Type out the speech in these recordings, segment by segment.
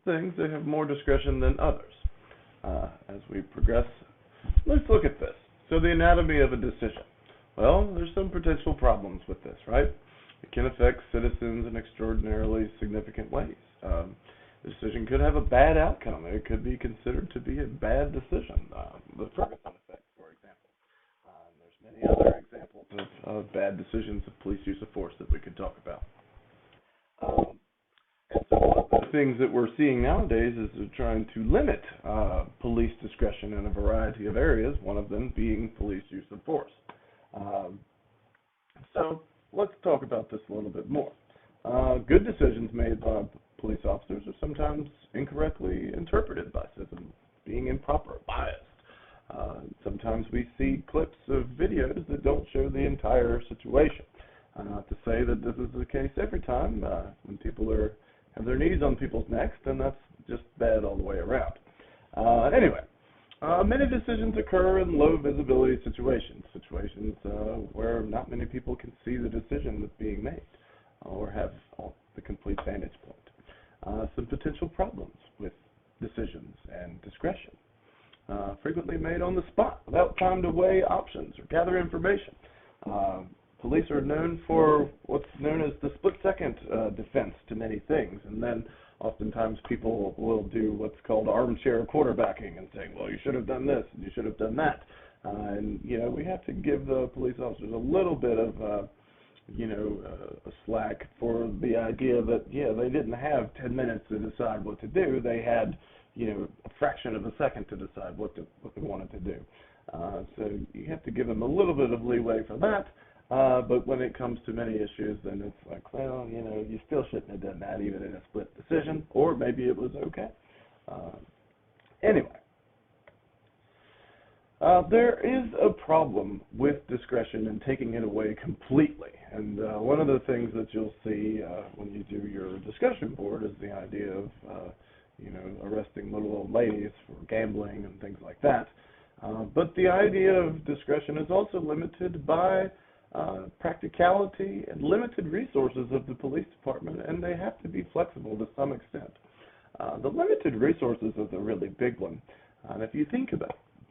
things, they have more discretion than others. As we progress, let's look at this. So the anatomy of a decision. Well, there's some potential problems with this, right? It can affect citizens in extraordinarily significant ways. The decision could have a bad outcome. It could be considered to be a bad decision. The Ferguson effect, for example. There's many other examples of bad decisions of police use of force that we could talk about. And so one of the things that we're seeing nowadays is they're trying to limit police discretion in a variety of areas, one of them being police use of force. So let's talk about this a little bit more. Good decisions made by police officers are sometimes incorrectly interpreted by citizens, being improper, biased. Sometimes we see clips of videos that don't show the entire situation. Not to say that this is the case every time. When people have their knees on people's necks, then that's just bad all the way around. Anyway, many decisions occur in low visibility situations where not many people can see the decision that's being made or have the complete vantage point. Some potential problems with decisions and discretion. Frequently made on the spot without time to weigh options or gather information. Police are known for what's known as the split-second defense to many things, and then oftentimes people will do what's called armchair quarterbacking and say, well, you should have done this and you should have done that. And, we have to give the police officers a little bit of, a slack for the idea that, they didn't have 10 minutes to decide what to do. They had, a fraction of a second to decide what they wanted to do. So you have to give them a little bit of leeway for that. But when it comes to many issues, then it's like, well, you still shouldn't have done that even in a split decision, or maybe it was okay. Anyway, there is a problem with discretion and taking it away completely. And one of the things that you'll see when you do your discussion board is the idea of, arresting little old ladies for gambling and things like that. But the idea of discretion is also limited by practicality and limited resources of the police department, and they have to be flexible to some extent. The limited resources is a really big one. And if you think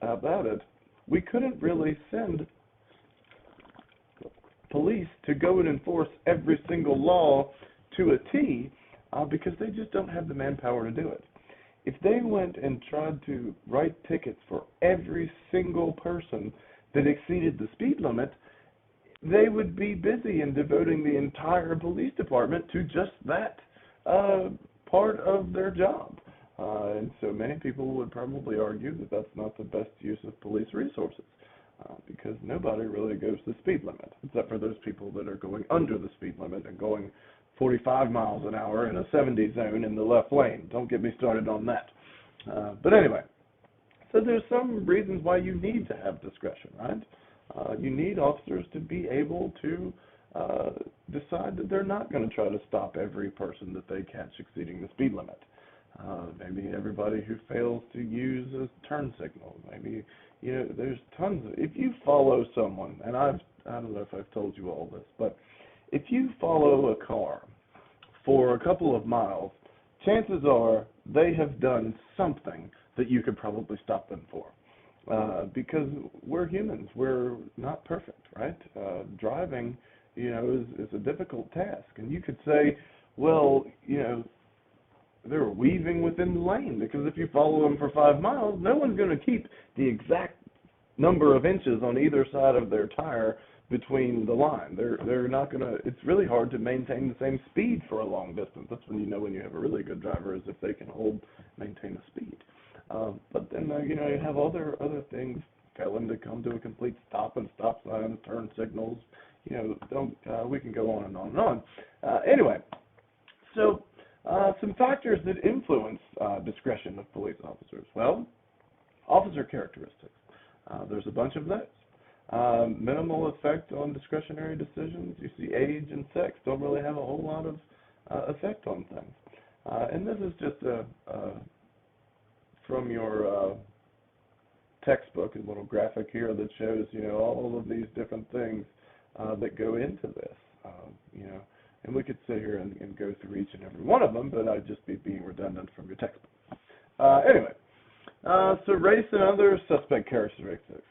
about it, we couldn't really send police to go and enforce every single law to a T because they just don't have the manpower to do it. If they went and tried to write tickets for every single person that exceeded the speed limit, they would be busy in devoting the entire police department to just that part of their job. And so many people would probably argue that that's not the best use of police resources because nobody really goes the speed limit, except for those people that are going under the speed limit and going 45 miles an hour in a 70 zone in the left lane. Don't get me started on that. But anyway, so there's some reasons why you need to have discretion, right? You need officers to be able to decide that they're not going to try to stop every person that they catch exceeding the speed limit. Maybe everybody who fails to use a turn signal. Maybe, there's tons of, if you follow someone, and I don't know if I've told you all this, but if you follow a car for a couple of miles, chances are they have done something that you could probably stop them for. Because we're humans, we're not perfect, right? Driving, is a difficult task. And you could say, well, they're weaving within the lane, because if you follow them for 5 miles, no one's going to keep the exact number of inches on either side of their tire between the line. They're not going to, it's really hard to maintain the same speed for a long distance. That's when you know when you have a really good driver, is if they can maintain the speed. But then, you have other things, failing to come to a complete stop and stop signs, turn signals, we can go on and on and on. Anyway, so some factors that influence discretion of police officers. Well, officer characteristics. There's a bunch of those. Minimal effect on discretionary decisions. You see age and sex don't really have a whole lot of effect on things. And this is just from your textbook, a little graphic here that shows, all of these different things that go into this. And we could sit here and go through each and every one of them, but I'd just be being redundant from your textbook. Anyway, so race and other suspect characteristics.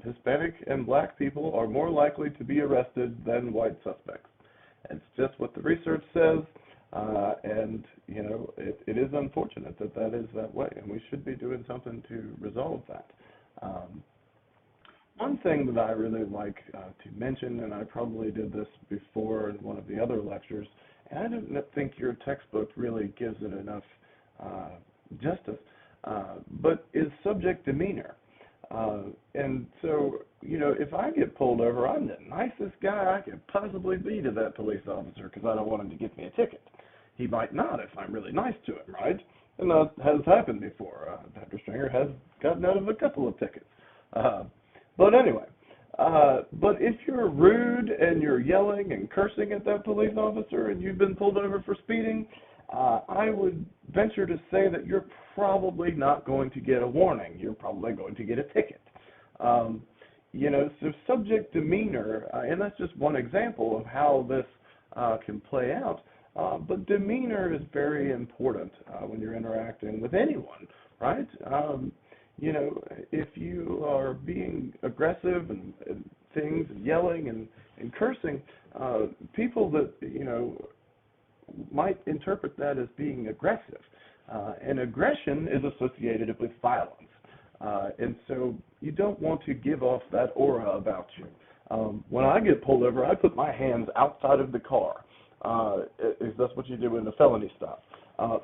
Hispanic and black people are more likely to be arrested than white suspects. It's just what the research says, and, you know, it is unfortunate that that is that way, and we should be doing something to resolve that. One thing that I really like to mention, and I probably did this before in one of the other lectures, and I don't think your textbook really gives it enough justice, but is subject demeanor. And so, you know, if I get pulled over, I'm the nicest guy I could possibly be to that police officer because I don't want him to give me a ticket. He might not if I'm really nice to him, right? And that has happened before. Dr. Stringer has gotten out of a couple of tickets. But anyway, but if you're rude and you're yelling and cursing at that police officer and you've been pulled over for speeding, I would venture to say that you're probably not going to get a warning. You're probably going to get a ticket. You know, so subject demeanor, and that's just one example of how this can play out, but demeanor is very important when you're interacting with anyone, right? You know, if you are being aggressive and things, and yelling and cursing, people that, you know, might interpret that as being aggressive. And aggression is associated with violence. And so you don't want to give off that aura about you. When I get pulled over, I put my hands outside of the car. If that's what you do in a felony stop.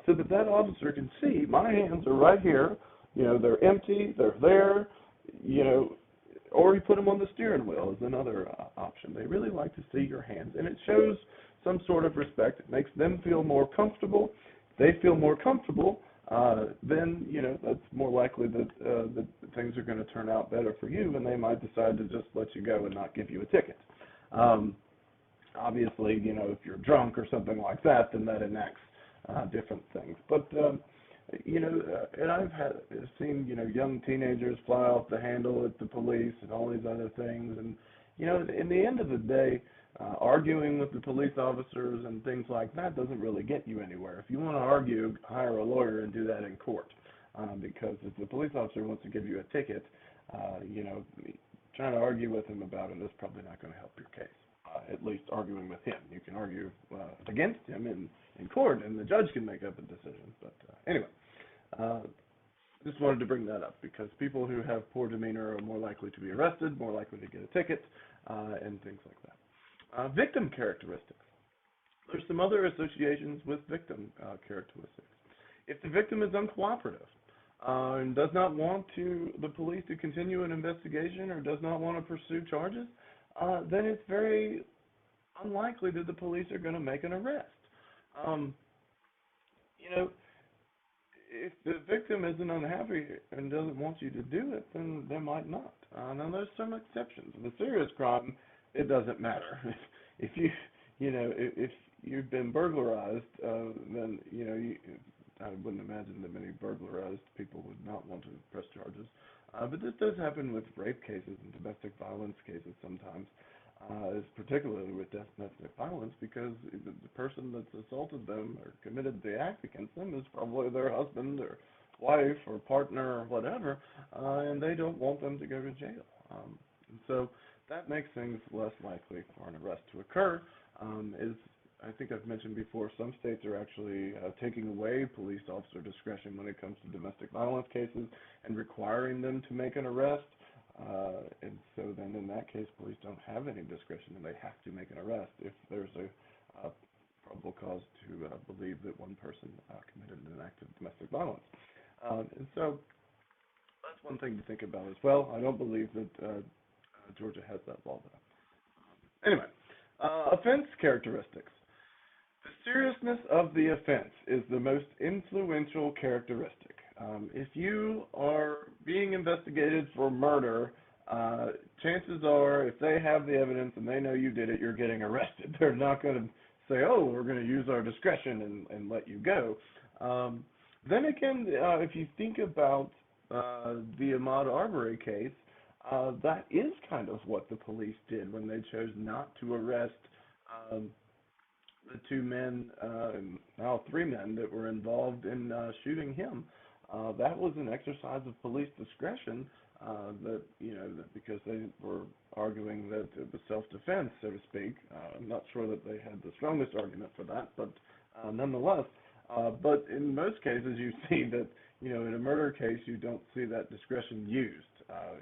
So that officer can see my hands are right here. You know, they're empty, they're there, you know, or you put them on the steering wheel is another option. They really like to see your hands, and it shows some sort of respect. It makes them feel more comfortable. If they feel more comfortable, then, you know, that's more likely that things are going to turn out better for you, and they might decide to just let you go and not give you a ticket. Obviously, you know, if you're drunk or something like that, then that enacts different things. But you know, and I've seen, you know, young teenagers fly off the handle at the police and all these other things. And, you know, in the end of the day, arguing with the police officers and things like that doesn't really get you anywhere. If you want to argue, hire a lawyer and do that in court. Because if the police officer wants to give you a ticket, you know, trying to argue with him about it is probably not going to help your case. At least arguing with him. You can argue against him in court, and the judge can make up a decision. But anyway, just wanted to bring that up because people who have poor demeanor are more likely to be arrested, more likely to get a ticket, and things like that. Victim characteristics. There's some other associations with victim characteristics. If the victim is uncooperative and does not want the police to continue an investigation or does not want to pursue charges, then it's very unlikely that the police are going to make an arrest. You know, if the victim isn't unhappy and doesn't want you to do it, then they might not. Now, there's some exceptions. In a serious crime, it doesn't matter. If if you've been burglarized, then, you know, I wouldn't imagine that many burglarized people would not want to press charges. But this does happen with rape cases and domestic violence cases sometimes, particularly with domestic violence, because the person that's assaulted them or committed the act against them is probably their husband or wife or partner or whatever, and they don't want them to go to jail. And so that makes things less likely for an arrest to occur. I think I've mentioned before, some states are actually taking away police officer discretion when it comes to domestic violence cases and requiring them to make an arrest. And so then in that case, police don't have any discretion and they have to make an arrest if there's a probable cause to believe that one person committed an act of domestic violence. And so that's one thing to think about as well. I don't believe that Georgia has that law though. Anyway, offense characteristics. The seriousness of the offense is the most influential characteristic. If you are being investigated for murder, chances are if they have the evidence and they know you did it, you're getting arrested. They're not going to say, oh, we're going to use our discretion and let you go. Then again, if you think about the Ahmaud Arbery case, that is kind of what the police did when they chose not to arrest the two men, now three men that were involved in shooting him. That was an exercise of police discretion. That that because they were arguing that it was self-defense, so to speak. I'm not sure that they had the strongest argument for that, but nonetheless. But in most cases, you see that in a murder case, you don't see that discretion used.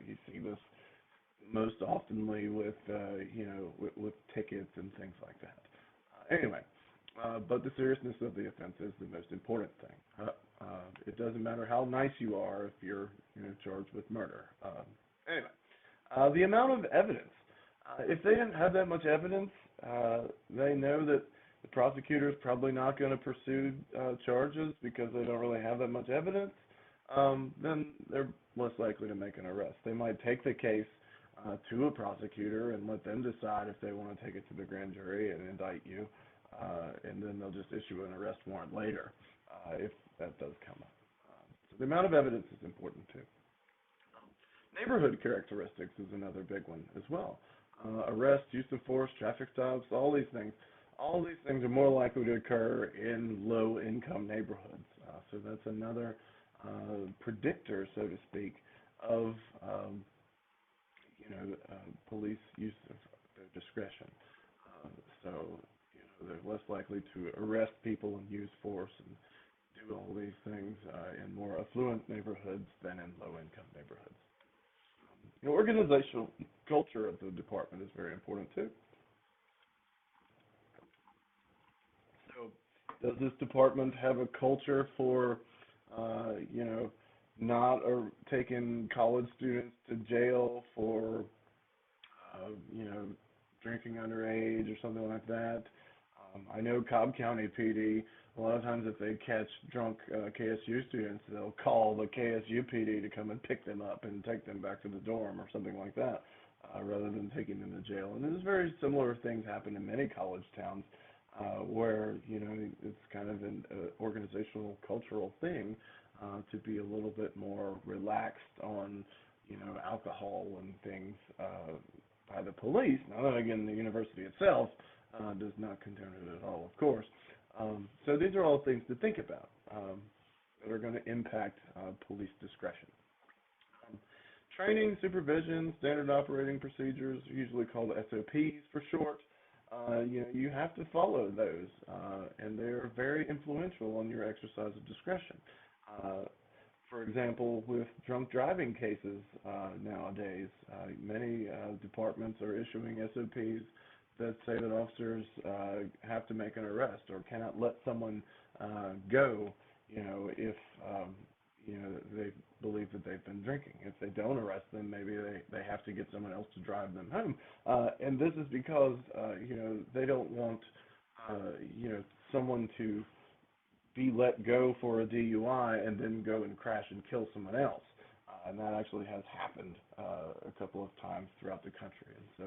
You see this most oftenly with with tickets and things like that. Anyway, but the seriousness of the offense is the most important thing. It doesn't matter how nice you are if you're charged with murder. Anyway, the amount of evidence. If they didn't have that much evidence, they know that the prosecutor is probably not going to pursue charges because they don't really have that much evidence. Then they're less likely to make an arrest. They might take the case to a prosecutor and let them decide if they want to take it to the grand jury and indict you, and then they'll just issue an arrest warrant later if that does come up. So the amount of evidence is important too. Neighborhood characteristics is another big one as well. Arrest, use of force, traffic stops, all these things. All these things are more likely to occur in low-income neighborhoods. So that's another predictor, so to speak, of police use of their discretion. So they're less likely to arrest people and use force and do all these things in more affluent neighborhoods than in low-income neighborhoods. Organizational culture of the department is very important too. So, does this department have a culture for, not taking college students to jail for, drinking underage or something like that? I know Cobb County PD, a lot of times if they catch drunk KSU students, they'll call the KSU PD to come and pick them up and take them back to the dorm or something like that, rather than taking them to jail. And there's very similar things happen in many college towns where, it's kind of an organizational cultural thing to be a little bit more relaxed on, alcohol and things by the police. Now, then again, the university itself does not condone it at all, of course. So these are all things to think about that are going to impact police discretion. Training, supervision, standard operating procedures, usually called SOPs for short. You have to follow those, and they're very influential on your exercise of discretion. For example, with drunk driving cases nowadays, many departments are issuing SOPs that say that officers have to make an arrest or cannot let someone go, if they believe that they've been drinking. If they don't arrest them, maybe they have to get someone else to drive them home. And this is because they don't want someone to be let go for a DUI and then go and crash and kill someone else. And that actually has happened a couple of times throughout the country. And so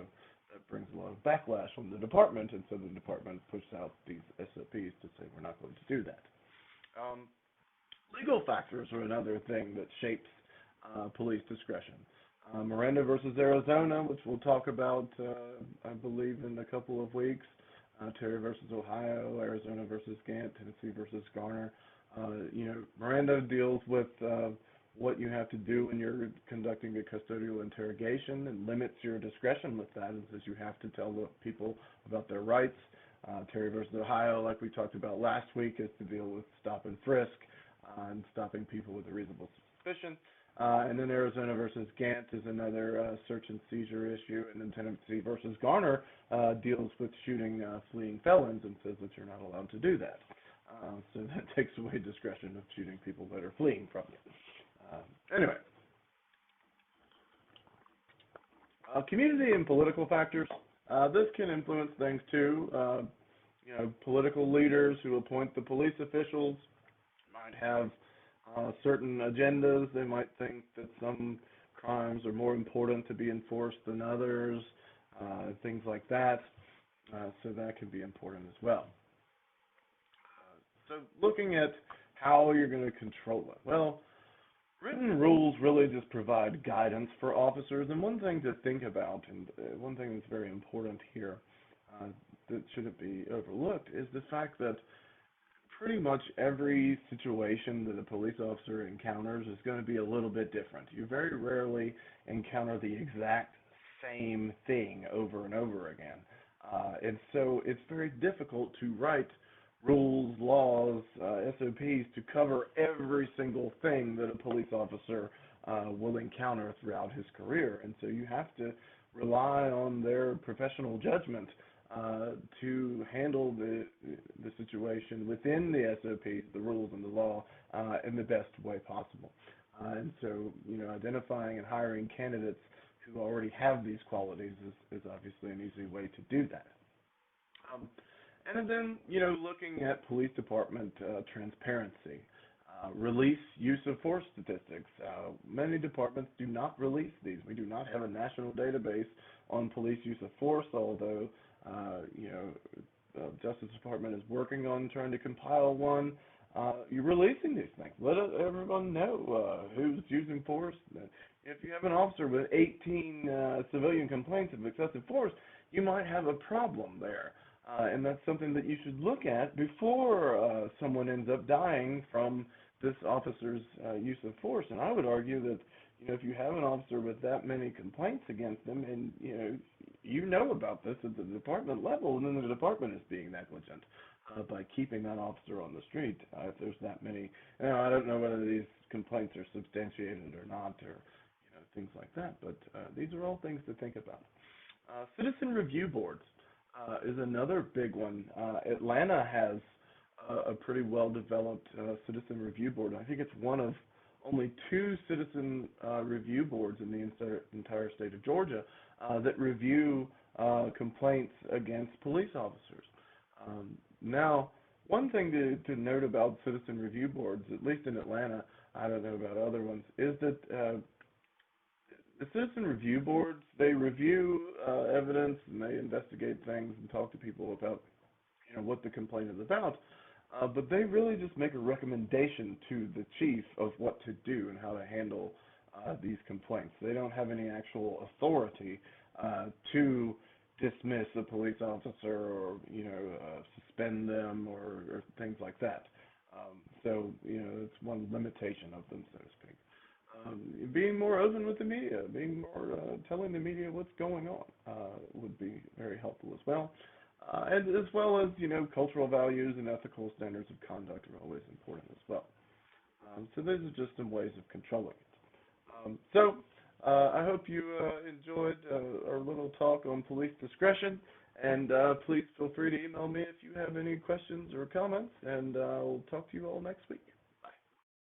that brings a lot of backlash from the department, and so the department pushed out these SOPs to say we're not going to do that. Legal factors are another thing that shapes police discretion. Miranda versus Arizona, which we'll talk about, I believe, in a couple of weeks. Terry versus Ohio, Arizona versus Gant, Tennessee versus Garner. Miranda deals with what you have to do when you're conducting a custodial interrogation and limits your discretion with that, and says you have to tell the people about their rights. Terry versus Ohio, like we talked about last week, is to deal with stop and frisk and stopping people with a reasonable suspicion. And then Arizona versus Gant is another search and seizure issue, and then Tennessee versus Garner deals with shooting fleeing felons and says that you're not allowed to do that. So that takes away discretion of shooting people that are fleeing from you. Anyway, community and political factors. This can influence things too. Political leaders who appoint the police officials might have certain agendas. They might think that some crimes are more important to be enforced than others, things like that. So that can be important as well. So looking at how you're going to control it. Well, written rules really just provide guidance for officers, and one thing to think about, and one thing that's very important here, that shouldn't be overlooked is the fact that pretty much every situation that a police officer encounters is going to be a little bit different. You very rarely encounter the exact same thing over and over again. And so it's very difficult to write rules, laws, SOPs to cover every single thing that a police officer will encounter throughout his career. And so you have to rely on their professional judgment to handle the situation within the SOPs, the rules and the law, in the best way possible. And so, identifying and hiring candidates who already have these qualities is obviously an easy way to do that. And then, looking at police department transparency. Release use of force statistics. Many departments do not release these. We do not have a national database on police use of force, although Justice Department is working on trying to compile one. You're releasing these things. Let everyone know who's using force. If you have an officer with 18 civilian complaints of excessive force, you might have a problem there. And that's something that you should look at before someone ends up dying from this officer's use of force. And I would argue that, if you have an officer with that many complaints against them, and you know about this at the department level, and then the department is being negligent by keeping that officer on the street. If there's that many, I don't know whether these complaints are substantiated or not, or things like that. But these are all things to think about. Citizen review boards is another big one. Atlanta has a pretty well-developed citizen review board. I think it's one of only 2 citizen review boards in the entire state of Georgia that review complaints against police officers. Now, one thing to note about citizen review boards, at least in Atlanta, I don't know about other ones, is that the citizen review boards, they review evidence and they investigate things and talk to people about what the complaint is about. But they really just make a recommendation to the chief of what to do and how to handle these complaints. They don't have any actual authority to dismiss a police officer or suspend them or things like that. So it's one limitation of them, so to speak. Being more open with the media, being more telling the media what's going on would be very helpful as well. And as well as, cultural values and ethical standards of conduct are always important as well. So those are just some ways of controlling it. So I hope you enjoyed our little talk on police discretion. And please feel free to email me if you have any questions or comments. And I'll talk to you all next week.